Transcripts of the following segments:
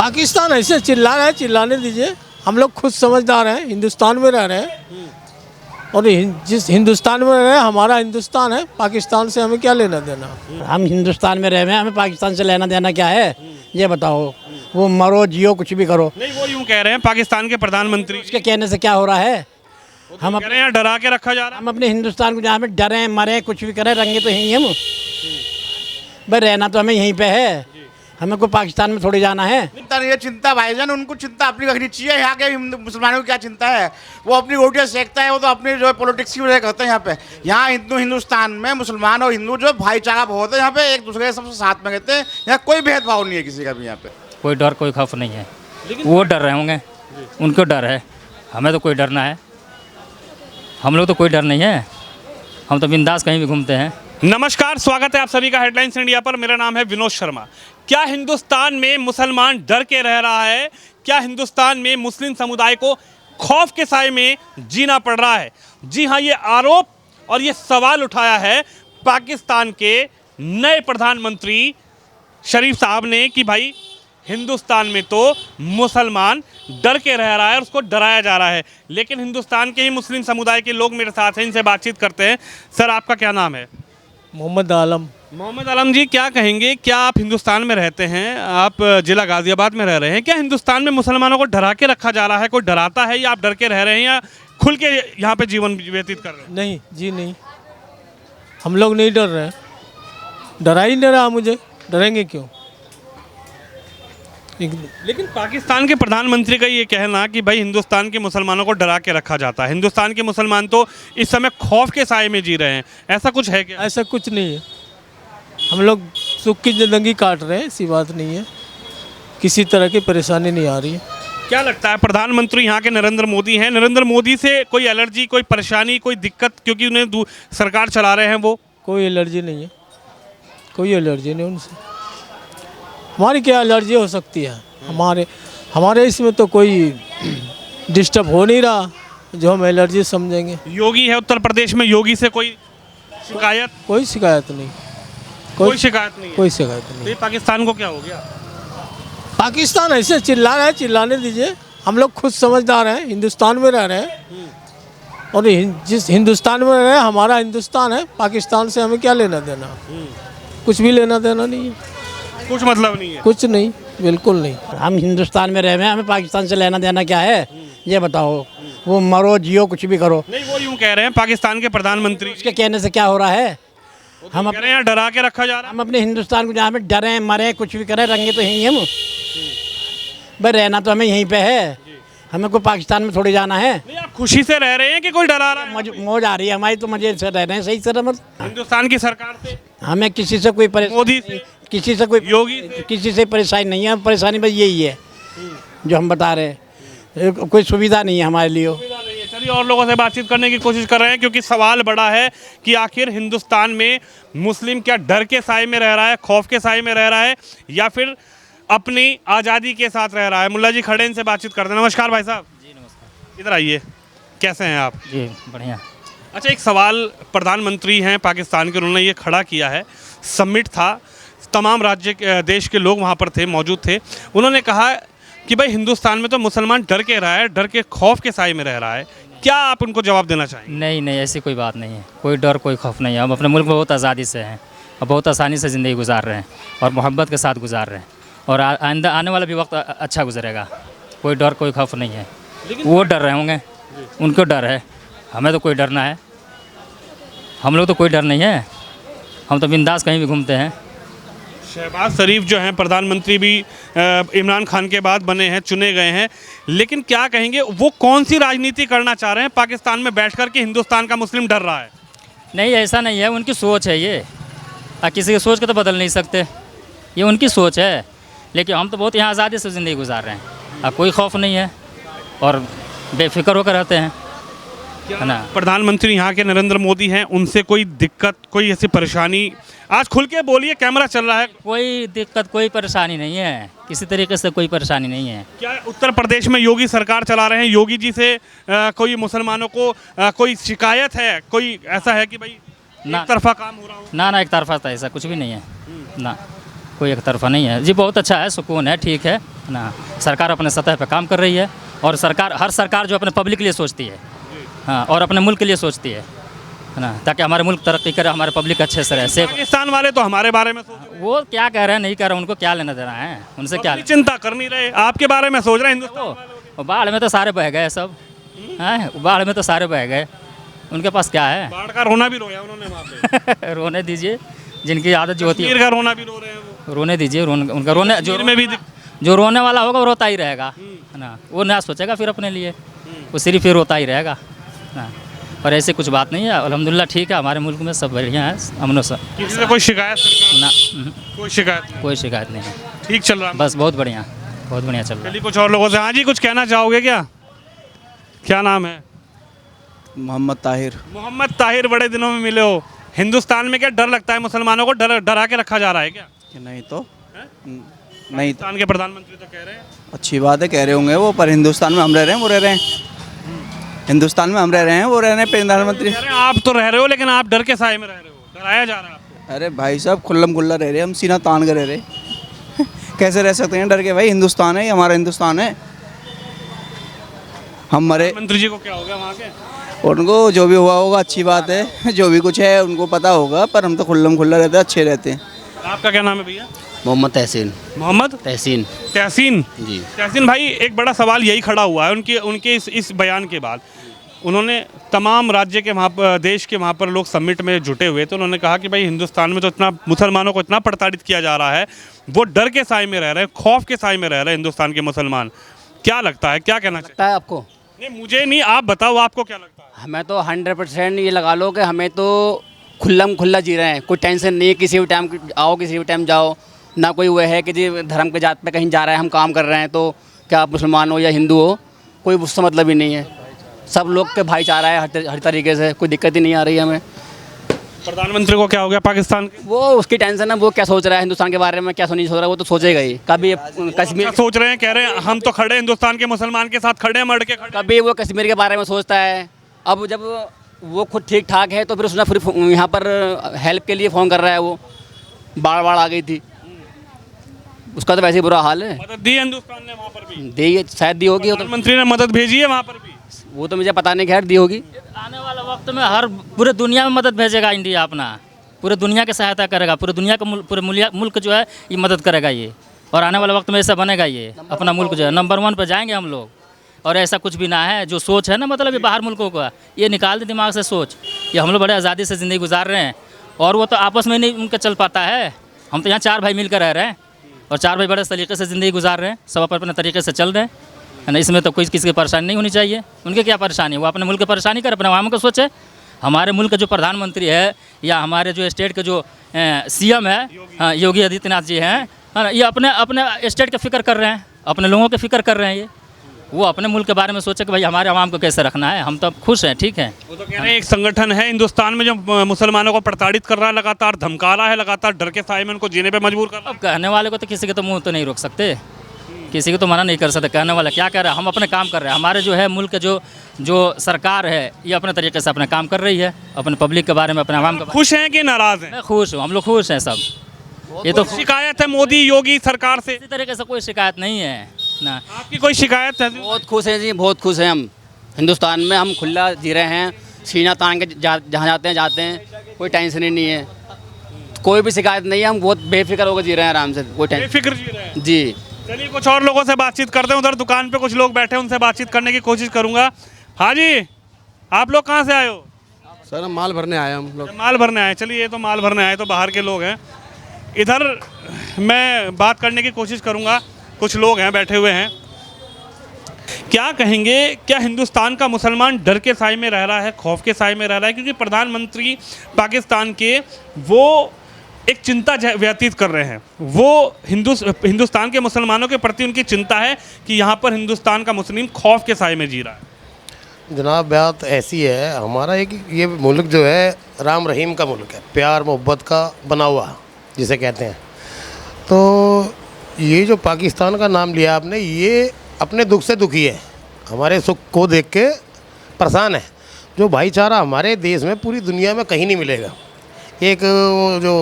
पाकिस्तान ऐसे चिल्ला रहा है, चिल्लाने दीजिए। हम लोग खुद समझदार हैं, हिंदुस्तान में रह रहे हैं और जिस हिंदुस्तान में रह रहे हैं हमारा हिंदुस्तान है, पाकिस्तान से हमें क्या लेना देना। हम हिंदुस्तान में रह रहे हैं, हमें पाकिस्तान से लेना देना क्या है ये बताओ। वो मरो जियो कुछ भी करो। नहीं, वो यूं कह रहे हैं पाकिस्तान के प्रधानमंत्री उसके कहने से क्या हो रहा है। हम कह रहे हैं डरा के रखा जा रहा हम अपने हिंदुस्तान को जहाँ पे डरें मरें कुछ भी करें, रंगे तो यहीं हम भाई, रहना तो हमें यहीं पे है, हमें कोई पाकिस्तान में थोड़ी जाना है। ये चिंता भाईजान, उनको चिंता अपनी रखनी चाहिए। यहाँ के मुसलमानों की क्या चिंता है, वो अपनी रोटियाँ सेकता है, वो तो अपनी जो पॉलिटिक्स की वजह करते हैं। यहाँ पे यहाँ हिंदुस्तान में मुसलमान और हिंदू जो भाईचारा बहुत है, यहाँ पे एक दूसरे के सबसे साथ में रहते हैं। यहाँ कोई भेदभाव नहीं है किसी का भी। यहाँ पे कोई डर कोई खौफ नहीं है, वो डर रहे होंगे, उनको डर है, हमें तो कोई डरना है। हम लोग तो कोई डर नहीं है, हम तो बिंदास कहीं भी घूमते हैं। नमस्कार, स्वागत है आप सभी का हेडलाइंस इंडिया पर। मेरा नाम है विनोद शर्मा। क्या हिंदुस्तान में मुसलमान डर के रह रहा है? क्या हिंदुस्तान में मुस्लिम समुदाय को खौफ के साए में जीना पड़ रहा है? जी हाँ, ये आरोप और ये सवाल उठाया है पाकिस्तान के नए प्रधानमंत्री शरीफ साहब ने कि भाई हिंदुस्तान में तो मुसलमान डर के रह रहा है और उसको डराया जा रहा है। लेकिन हिंदुस्तान के ही मुस्लिम समुदाय के लोग मेरे साथ हैं, इनसे बातचीत करते हैं। सर, आपका क्या नाम है? मोहम्मद आलम। मोहम्मद आलम जी, क्या कहेंगे? क्या आप हिंदुस्तान में रहते हैं, आप जिला गाजियाबाद में रह रहे हैं, क्या हिंदुस्तान में मुसलमानों को डरा के रखा जा रहा है? कोई डराता है या आप डर के रह रहे हैं या खुल के यहाँ पे जीवन व्यतीत कर रहे हैं? नहीं जी नहीं, हम लोग नहीं डर रहे हैं, डरा ही नहीं रहा मुझे, डरेंगे क्यों। लेकिन पाकिस्तान के प्रधानमंत्री का ये कहना कि भाई हिंदुस्तान के मुसलमानों को डरा के रखा जाता है, हिंदुस्तान के मुसलमान तो इस समय खौफ के साए में जी रहे हैं, ऐसा कुछ है क्या? ऐसा कुछ नहीं है, हम लोग सुख की ज़िंदगी काट रहे हैं, ऐसी बात नहीं है, किसी तरह की परेशानी नहीं आ रही है। क्या लगता है प्रधानमंत्री यहाँ के नरेंद्र मोदी हैं, नरेंद्र मोदी से कोई एलर्जी, कोई परेशानी, कोई दिक्कत, क्योंकि उन्हें सरकार चला रहे हैं वो? कोई एलर्जी नहीं है, कोई एलर्जी नहीं उनसे। हमारी क्या एलर्जी हो सकती है? हमारे इसमें तो कोई डिस्टर्ब हो नहीं रहा जो हम एलर्जी समझेंगे। योगी है उत्तर प्रदेश में, योगी से कोई शिकायत? कोई शिकायत नहीं, कोई शिकायत नहीं है। कोई शिकायत तो नहीं। ये पाकिस्तान को क्या हो गया? पाकिस्तान ऐसे चिल्ला रहा है, चिल्लाने दीजिए। हम लोग खुद समझदार हैं, हिंदुस्तान में रह रहे हैं और जिस हिंदुस्तान में रह रहे हैं हमारा हिंदुस्तान है, पाकिस्तान से हमें क्या लेना देना। कुछ भी लेना देना नहीं है, कुछ मतलब नहीं है, कुछ नहीं, बिल्कुल नहीं। हम हिंदुस्तान में रह रहे हैं, हमें पाकिस्तान से लेना देना क्या है ये बताओ। वो मरो जियो कुछ भी करो। नहीं, वो यूं कह रहे हैं पाकिस्तान के प्रधानमंत्री उसके कहने से क्या हो रहा है। हम कह रहे हैं डरा के रखा जा रहा है। हम अपने हिंदुस्तान को जहाँ पे डरें मरें कुछ भी करें, रंगे तो यहीं हम भाई, रहना तो हमें यहीं पे है, हमें कोई पाकिस्तान में थोड़ी जाना है। नहीं, आप खुशी से रह रहे हैं कि कोई डरा रहा है? मौज आ रही है हमारी, तो मजे से रह रहे हैं सही से। हिंदुस्तान की सरकार से, हमें किसी से कोई मोदी से, किसी से कोई योगी से? किसी से परेशानी नहीं है। परेशानी बस यही है जो हम बता रहे हैं, कोई सुविधा नहीं है हमारे लिए। चलिए और लोगों से बातचीत करने की कोशिश कर रहे हैं, क्योंकि सवाल बड़ा है कि आखिर हिंदुस्तान में मुस्लिम क्या डर के साए में रह रहा है, खौफ के साए में रह रहा है, या फिर अपनी आज़ादी के साथ रह रहा है। मुल्ला जी खड़े, इनसे बातचीत करते हैं। नमस्कार भाई साहब। जी नमस्कार। इधर आइए, कैसे हैं आप? जी बढ़िया। अच्छा, एक सवाल, प्रधानमंत्री हैं पाकिस्तान के, उन्होंने ये खड़ा किया है, समिट था, तमाम राज्य देश के लोग वहाँ पर थे, मौजूद थे। उन्होंने कहा कि भाई हिंदुस्तान में तो मुसलमान डर के रहा है, डर के खौफ के साए में रह रहा है। क्या आप उनको जवाब देना चाहेंगे? नहीं नहीं, ऐसी कोई बात नहीं है, कोई डर कोई खौफ नहीं है। हम अपने मुल्क में बहुत आज़ादी से हैं और बहुत आसानी से ज़िंदगी गुजार रहे हैं और मोहब्बत के साथ गुजार रहे हैं, और आइंदा आने वाला भी वक्त अच्छा गुजरेगा। कोई डर कोई खौफ नहीं है, वो डर रहे होंगे, उनको डर है, हमें तो कोई डरना है। हम लोग तो कोई डर नहीं है, हम तो बिंदास कहीं भी घूमते हैं। शहबाज शरीफ जो हैं प्रधानमंत्री भी इमरान खान के बाद बने हैं, चुने गए हैं, लेकिन क्या कहेंगे वो कौन सी राजनीति करना चाह रहे हैं पाकिस्तान में बैठकर के हिंदुस्तान का मुस्लिम डर रहा है? नहीं, ऐसा नहीं है, उनकी सोच है ये, किसी की सोच को तो बदल नहीं सकते, ये उनकी सोच है। लेकिन हम तो बहुत यहाँ आज़ादी से ज़िंदगी गुजार रहे हैं, कोई खौफ नहीं है और बेफिक्र होकर रहते हैं, है ना। प्रधानमंत्री यहाँ के नरेंद्र मोदी हैं, उनसे कोई दिक्कत, कोई ऐसी परेशानी? आज खुल के बोलिए, कैमरा चल रहा है। कोई दिक्कत कोई परेशानी नहीं है, किसी तरीके से कोई परेशानी नहीं है। क्या उत्तर प्रदेश में योगी सरकार चला रहे हैं, योगी जी से कोई मुसलमानों को कोई शिकायत है, कोई ऐसा है कि भाई एक तरफा काम हो रहा हो? ना, एक तरफा था, ऐसा कुछ भी नहीं है ना, कोई एक तरफा नहीं है जी। बहुत अच्छा है, सुकून है, ठीक है ना। सरकार अपने सतह पे काम कर रही है और हर सरकार जो अपने पब्लिक के लिए सोचती है, हाँ, और अपने मुल्क के लिए सोचती है ना, ताकि हमारे मुल्क तरक्की करे, हमारे पब्लिक अच्छे से रहे। सेफ पाकिस्तान वाले तो हमारे बारे में सोच रहे हैं। वो क्या कह रहे हैं नहीं कह रहे हैं, उनको क्या लेना देना है, उनसे क्या अपनी चिंता कर नहीं रहे, आपके बारे में सोच रहे हैं हिंदुस्तान वालों के। वो बाढ़ में तो सारे बह गए सब, हैं, बाढ़ में तो सारे बह गए, उनके पास क्या है। बाढ़ का रोना भी रोया उन्होंने वहाँ पे। रोने दीजिए, जिनकी आदत जो होती कश्मीर है का रोना भी रो रहे हैं वो। रोने दीजिए, उनका रोने कश्मीर में भी जो रोने वाला होगा वो रोता ही रहेगा, है ना। वो ना सोचेगा फिर अपने लिए, वो सिर्फ फिर रोता ही रहेगा ना। और ऐसी कुछ बात नहीं है, अल्हम्दुलिल्लाह ठीक है, हमारे मुल्क में सब बढ़िया है, अमन व किसी से कोई शिकायत सरकार ना, कोई शिकायत नहीं, कोई शिकायत नहीं है, ठीक चल रहा है। बस बहुत बढ़िया चल रहा है। चलिए कुछ और लोगों से, हाँ जी कुछ कहना चाहोगे क्या? क्या नाम है? मोहम्मद ताहिर। मोहम्मद ताहिर, बड़े दिनों में मिले हो। हिंदुस्तान में क्या डर लगता है मुसलमानों को, डरा के रखा जा रहा है क्या? नहीं तो नहीं तो पाकिस्तान के प्रधानमंत्री तो कह रहे हैं। अच्छी बात है, कह रहे होंगे वो, पर हिंदुस्तान में हम रह रहे हैं, वो रह रहे हैं। हिंदुस्तान में हम रह रहे हैं, वो रह रहे हैं प्रधानमंत्री। कह रहे हैं आप तो रह रहे हो, लेकिन आप डर के साए में रह रहे हो, डराया जा रहा है आपको। अरे भाई साहब, खुल्लम खुल्ला रह रहे हैं, हम सीना तान कर रह रहे कैसे रह सकते हैं डर के? भाई हिंदुस्तान है, ये हमारा हिंदुस्तान है। हम मरे, मंत्री जी को क्या हो गया वहाँ के? उनको जो भी हुआ होगा अच्छी बात है, जो भी कुछ है उनको पता होगा, पर हम तो खुल्लम खुल्ला रहते हैं, अच्छे रहते हैं। आपका क्या नाम है भैया? मोहम्मद तहसीन। मोहम्मद तहसीन तहसीन जी। तहसीन भाई, एक बड़ा सवाल यही खड़ा हुआ है उनके इस बयान के बाद। उन्होंने तमाम राज्य के वहाँ पर, देश के वहाँ पर लोग समिट में जुटे हुए थे। उन्होंने कहा कि भाई हिंदुस्तान में तो इतना मुसलमानों को इतना प्रताड़ित किया जा रहा है, वो डर के साए में रह रहे हैं, खौफ के साए में रह रहे हैं हिंदुस्तान के मुसलमान। क्या लगता है, क्या कहना चाहिए? लगता है आपको? नहीं मुझे नहीं, आप बताओ आपको क्या लगता है? हमें तो 100% ये लगा लो कि हमें तो खुल्लम खुल्ला जी रहे हैं, कोई टेंशन नहीं है, किसी भी टाइम आओ किसी भी टाइम जाओ, ना कोई वो है कि जी धर्म के जात पे कहीं जा रहे हैं, हम काम कर रहे हैं तो क्या आप मुसलमान हो या हिंदू हो, कोई उससे मतलब ही नहीं है। सब लोग के भाईचारा है हर तरीके से, कोई दिक्कत ही नहीं आ रही है हमें। प्रधानमंत्री को क्या हो गया पाकिस्तान के? वो उसकी टेंशन है, वो क्या सोच रहा है हिंदुस्तान के बारे में, क्या सोच रहा है, वो तो सोचेगा ही। कभी कश्मीर क्या सोच रहे हैं? कह रहे हैं हम तो खड़े हिंदुस्तान के मुसलमान के साथ खड़े हैं, मर के खड़े। कभी वो कश्मीर के बारे में सोचता है। अब जब वो खुद ठीक ठाक है तो फिर उसने फिर यहाँ पर हेल्प के लिए फ़ोन कर रहा है। वो बाढ़ आ गई थी, उसका तो वैसे ही बुरा हाल है। मदद दी हिंदुस्तान ने वहाँ पर भी? दी शायद दी होगी, वो तो प्रधानमंत्री ने मदद भेजी है वहाँ पर भी? वो तो मुझे पता नहीं, खैर दी होगी। आने वाले वक्त में हर पूरे दुनिया में मदद भेजेगा इंडिया अपना, पूरे दुनिया की सहायता करेगा, पूरे दुनिया का पूरे मुल्क जो है ये मदद करेगा ये। और आने वाले वक्त में ऐसा बनेगा ये, अपना मुल्क जो है नंबर 1 पर जाएंगे हम लोग। और ऐसा कुछ भी ना है, जो सोच है ना मतलब ये बाहर मुल्कों का, ये निकाल दे दिमाग से सोच। ये हम लोग बड़े आज़ादी से ज़िंदगी गुजार रहे हैं और वो तो आपस में नहीं उनका चल पाता है। हम तो यहाँ 4 भाई मिलकर रह रहे हैं और 4 भाई बड़े तरीके से ज़िंदगी गुजार रहे हैं, सब अपने अपने तरीके से चल रहे हैं, है ना। इसमें तो कोई किसी की परेशानी नहीं होनी चाहिए। उनके क्या परेशानी है, वो अपने मुल्क की परेशानी कर, अपने वहाँ का सोचे। हमारे मुल्क का जो प्रधानमंत्री है या हमारे जो स्टेट के जो CM है, हाँ, योगी आदित्यनाथ जी हैं, है ना, ये अपने अपने स्टेट की फ़िक्र कर रहे हैं, अपने लोगों की फ़िक्र कर रहे हैं। ये वो अपने मुल्क के बारे में सोचे कि भाई हमारे आवाम को कैसे रखना है, हम तो खुश हैं, ठीक है। वो तो कह रहे हैं एक संगठन है हिंदुस्तान में जो मुसलमानों को प्रताड़ित कर रहा है, लगातार धमका रहा है, लगातार डर के साए में उनको जीने पे मजबूर कर रहा है। अब कहने वाले को तो किसी के तो मुंह तो नहीं रोक सकते, किसी को तो मना नहीं कर सकते। कहने वाला क्या कर रहा है, हम अपने काम कर रहे हैं। हमारे जो है मुल्क जो सरकार है ये अपने तरीके से अपना काम कर रही है, अपने पब्लिक के बारे में, अपने आवाम के बारे खुश हैं कि नाराज हैं? में। मैं खुश हूँ, हम लोग खुश हैं सब। ये तो शिकायत है मोदी योगी सरकार से? इसी तरीके से कोई शिकायत नहीं है ना। आपकी कोई शिकायत है? बहुत खुश हैं जी, बहुत खुश हैं हम। हिंदुस्तान में हम खुला जी रहे हैं, सीना तान के जहाँ जाते हैं, कोई टेंशन ही नहीं है, कोई भी शिकायत नहीं है। हम बहुत बेफिक्र होकर जी रहे हैं, आराम से, कोई टेंशन। बेफिक्र जी रहे हैं जी। चलिए कुछ और लोगों से बातचीत करते हैं। उधर दुकान पे कुछ लोग बैठे हैं, उनसे बातचीत करने की कोशिश करूंगा। हाँ जी, आप लोग कहाँ से आए हो? सर हम माल भरने आए हम लोग। माल भरने आए। चलिए ये तो माल भरने आए तो बाहर के लोग हैं। इधर मैं बात करने की कोशिश करूंगा, कुछ लोग हैं बैठे हुए हैं। क्या कहेंगे, क्या हिंदुस्तान का मुसलमान डर के साए में रह रहा है, खौफ के साए में रह रहा है? क्योंकि प्रधानमंत्री पाकिस्तान के वो एक चिंता व्यतीत कर रहे हैं। वो हिंदुस्तान के मुसलमानों के प्रति उनकी चिंता है कि यहाँ पर हिंदुस्तान का मुस्लिम खौफ के साए में जी रहा है। जनाब बात ऐसी है, हमारा एक ये मुल्क जो है राम रहीम का मुल्क है, प्यार मोहब्बत का बना हुआ जिसे कहते हैं। तो ये जो पाकिस्तान का नाम लिया आपने, ये अपने दुख से दुखी है, हमारे सुख को देख के परेशान है। जो भाईचारा हमारे देश में पूरी दुनिया में कहीं नहीं मिलेगा। एक वो जो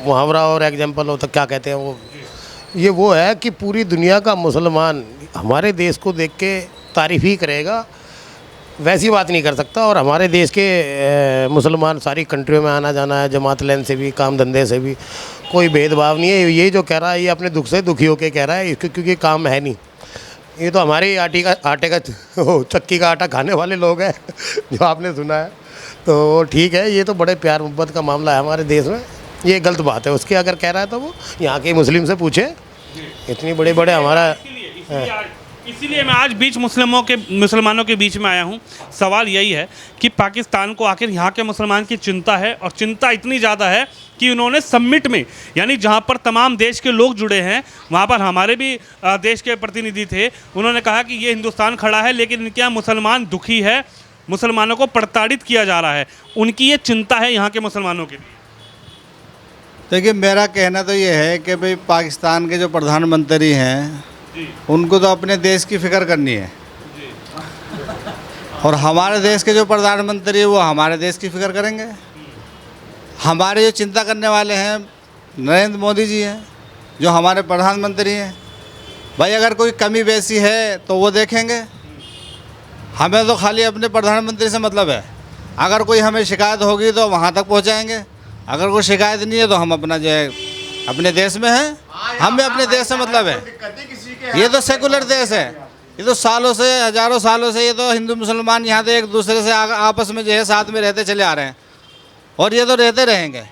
मुहावरा और एग्जाम्पल होता क्या कहते हैं वो ये वो है कि पूरी दुनिया का मुसलमान हमारे देश को देख के तारीफ़ ही करेगा, वैसी बात नहीं कर सकता। और हमारे देश के मुसलमान सारी कंट्रियों में आना जाना है, जमात लेन से भी, काम धंधे से भी, कोई भेदभाव नहीं है। ये जो कह रहा है ये अपने दुख से दुखी होकर कह रहा है, इसको क्योंकि काम है नहीं। ये तो हमारे आटे का चक्की का आटा खाने वाले लोग हैं जो आपने सुना है। तो ठीक है, ये तो बड़े प्यार मोहब्बत का मामला है हमारे देश में, ये गलत बात है उसकी। अगर कह रहा है तो वो यहाँ के मुस्लिम से पूछे, इतनी बड़े बड़े हमारा इसीलिए मैं आज मुसलमानों के बीच में आया हूँ। सवाल यही है कि पाकिस्तान को आखिर यहाँ के मुसलमान की चिंता है, और चिंता इतनी ज़्यादा है कि उन्होंने समिट में, यानी जहाँ पर तमाम देश के लोग जुड़े हैं, वहाँ पर हमारे भी देश के प्रतिनिधि थे, उन्होंने कहा कि ये हिंदुस्तान खड़ा है लेकिन इनके यहाँ मुसलमान दुखी है, मुसलमानों को प्रताड़ित किया जा रहा है। उनकी ये चिंता है यहाँ के मुसलमानों के लिए। देखिए, मेरा कहना तो ये है कि भाई पाकिस्तान के जो प्रधानमंत्री हैं उनको तो अपने देश की फ़िक्र करनी है, और हमारे देश के जो प्रधानमंत्री है वो हमारे देश की फ़िक्र करेंगे। हमारे जो चिंता करने वाले हैं नरेंद्र मोदी जी हैं, जो हमारे प्रधानमंत्री हैं। भाई अगर कोई कमी बेसी है तो वो देखेंगे, हमें तो खाली अपने प्रधानमंत्री से मतलब है। अगर कोई हमें शिकायत होगी तो वहाँ तक पहुँचाएँगे, अगर कोई शिकायत नहीं है तो हम अपना जो है अपने देश में हैं, हमें अपने देश से मतलब है। ये तो सेकुलर देश है, ये तो सालों से, हज़ारों सालों से ये तो हिंदू मुसलमान यहाँ तो एक दूसरे से आपस में जो है साथ में रहते चले आ रहे हैं, और ये तो रहते रहेंगे।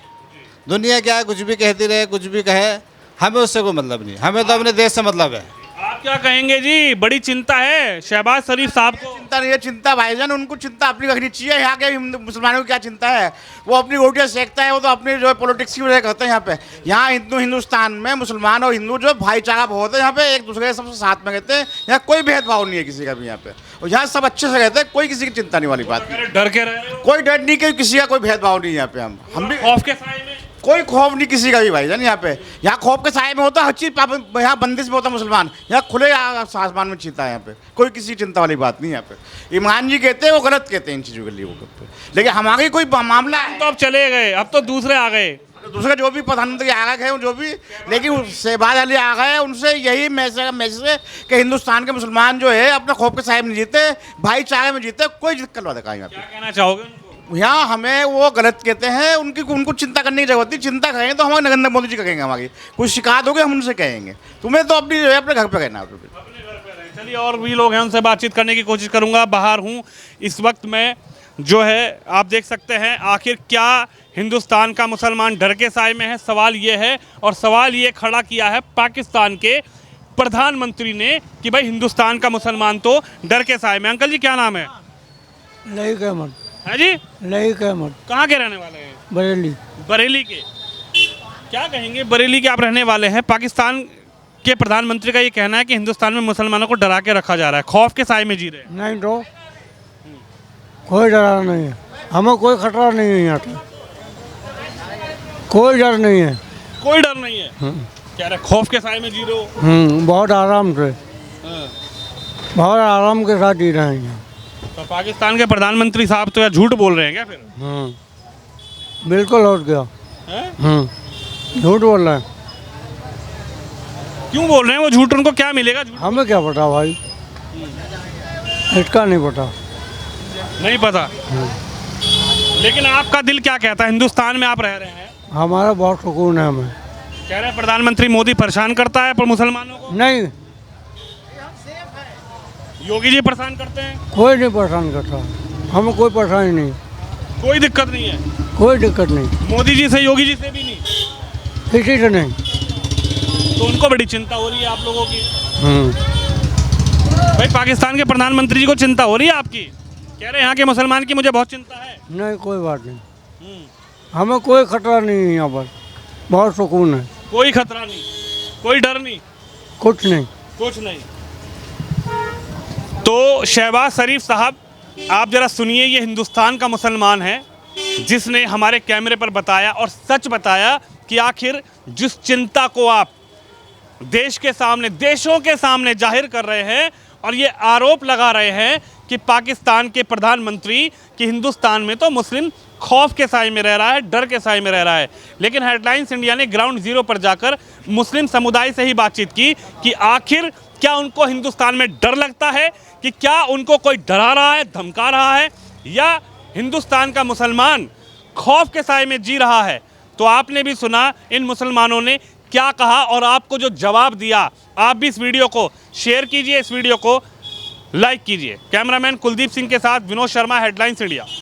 दुनिया क्या है, कुछ भी कहती रहे, कुछ भी कहे, हमें उससे कोई मतलब नहीं, हमें तो अपने देश से मतलब है। आप क्या कहेंगे जी? बड़ी चिंता है शहबाज शरीफ साहब को। चिंता नहीं है, चिंता भाईजान उनको चिंता अपनी रखनी चाहिए। यहाँ के हिंदू मुसलमानों की क्या चिंता है, वो अपनी रोटियाँ सेकता है, वो तो अपनी जो है पॉलिटिक्स की वजह करते हैं। यहाँ पे यहाँ हिंदुस्तान में मुसलमान और हिंदू जो भाईचारा बहुत है, यहाँ पे एक दूसरे के सबसे साथ में रहते हैं। यहाँ कोई भेदभाव नहीं है किसी का भी यहाँ पे, और यहाँ सब अच्छे से रहते हैं, कोई किसी की चिंता नहीं वाली बात। डर के रहे हो? कोई डर नहीं, कि किसी का कोई भेदभाव नहीं है यहाँ पे। हम भी खौफ के साए में, कोई खौफ नहीं किसी का भी भाईजान। यहाँ खौफ के साए में होता है हर चीज़, यहाँ बंदिश में होता है मुसलमान, यहाँ खुले आसमान में चीता है। यहाँ पे कोई किसी चिंता वाली बात नहीं है। यहाँ पे ईमान जी कहते हैं, वो गलत कहते हैं इन चीज़ों के लिए वो, लेकिन हमारी कोई मामला है तो अब चले गए, अब तो दूसरे आ गए, दूसरे जो भी प्रधानमंत्री आ गए हैं जो भी, लेकिन शहबाज अली आ गए हैं, उनसे यही मैसेज है कि हिंदुस्तान के मुसलमान जो है अपने खौफ के साए में जीते, भाईचारे में जीते, कोई दिक्कत वाला का यहाँ पे। क्या कहना चाहोगे? यहाँ हमें वो गलत कहते हैं, उनको चिंता करने की जरूरत नहीं। चिंता करेंगे तो हमारे नरेंद्र मोदी जी करेंगे, हमारी कोई शिकायत होगी हम उनसे कहेंगे। तुम्हें तो अपने घर पे रहना है। चलिए, और भी लोग हैं, उनसे बातचीत करने की कोशिश करूंगा। बाहर हूं इस वक्त मैं, जो है आप देख सकते हैं, आखिर क्या हिंदुस्तान का मुसलमान डर के साए में है? सवाल ये है, और सवाल ये खड़ा किया है पाकिस्तान के प्रधानमंत्री ने कि भाई हिंदुस्तान का मुसलमान तो डर के साए में। अंकल जी क्या नाम है? लईक अहमद। है जी? लईक अहमद। कहाँ के रहने वाले हैं? बरेली। बरेली के। क्या कहेंगे, बरेली के आप रहने वाले हैं, पाकिस्तान के प्रधानमंत्री का ये कहना है कि हिंदुस्तान में मुसलमानों को डरा के रखा जा रहा है, खौफ के साए में जी रहे हैं। नहीं तो कोई डरा नहीं है, हमें कोई खतरा नहीं है, यहाँ पे कोई डर नहीं है। कोई डर नहीं है? कह रहे खौफ के साए में जी रहे हो? बहुत आराम से, बहुत आराम के साथ जी रहे हैं यहाँ। तो पाकिस्तान के प्रधानमंत्री साहब तो यार झूठ बोल रहे हैं क्या फिर? बिल्कुल हो गया, झूठ बोल रहे हैं। क्यों बोल रहे हैं वो झूठ? उनको क्या मिलेगा झूठ? हमें क्या पता भाई, इसका नहीं पता। नहीं पता। लेकिन आपका दिल क्या कहता है? हिंदुस्तान में आप रह रहे हैं, हमारा बहुत सुकून है। हमें कह रहे हैं प्रधानमंत्री मोदी परेशान करता है पर मुसलमानों को नहीं, योगी जी परेशान करते हैं। कोई नहीं परेशान करता, हमें कोई परेशानी नहीं, कोई दिक्कत नहीं है। कोई दिक्कत नहीं, मोदी जी से, योगी जी से भी नहीं, किसी से नहीं। तो उनको बड़ी चिंता हो रही है आप लोगों की? भाई पाकिस्तान के प्रधानमंत्री जी को चिंता हो रही है आपकी? कह रहे हैं यहाँ के मुसलमान की मुझे बहुत चिंता है। नहीं, कोई बात नहीं, हमें कोई खतरा नहीं है, यहाँ पर बहुत सुकून है। कोई खतरा नहीं, कोई डर नहीं, कुछ नहीं, कुछ नहीं। तो शहबाज शरीफ साहब, आप जरा सुनिए, ये हिंदुस्तान का मुसलमान है जिसने हमारे कैमरे पर बताया और सच बताया कि आखिर जिस चिंता को आप देश के सामने, देशों के सामने जाहिर कर रहे हैं और ये आरोप लगा रहे हैं कि पाकिस्तान के प्रधानमंत्री कि हिंदुस्तान में तो मुस्लिम खौफ के साए में रह रहा है, डर के साए में रह रहा है। लेकिन हेडलाइंस इंडिया ने ग्राउंड जीरो पर जाकर मुस्लिम समुदाय से ही बातचीत की कि आखिर क्या उनको हिंदुस्तान में डर लगता है, कि क्या उनको कोई डरा रहा है, धमका रहा है, या हिंदुस्तान का मुसलमान खौफ के साए में जी रहा है। तो आपने भी सुना इन मुसलमानों ने क्या कहा और आपको जो जवाब दिया। आप भी इस वीडियो को शेयर कीजिए, इस वीडियो को लाइक कीजिए। कैमरामैन कुलदीप सिंह के साथ विनोद शर्मा, हेडलाइंस इंडिया।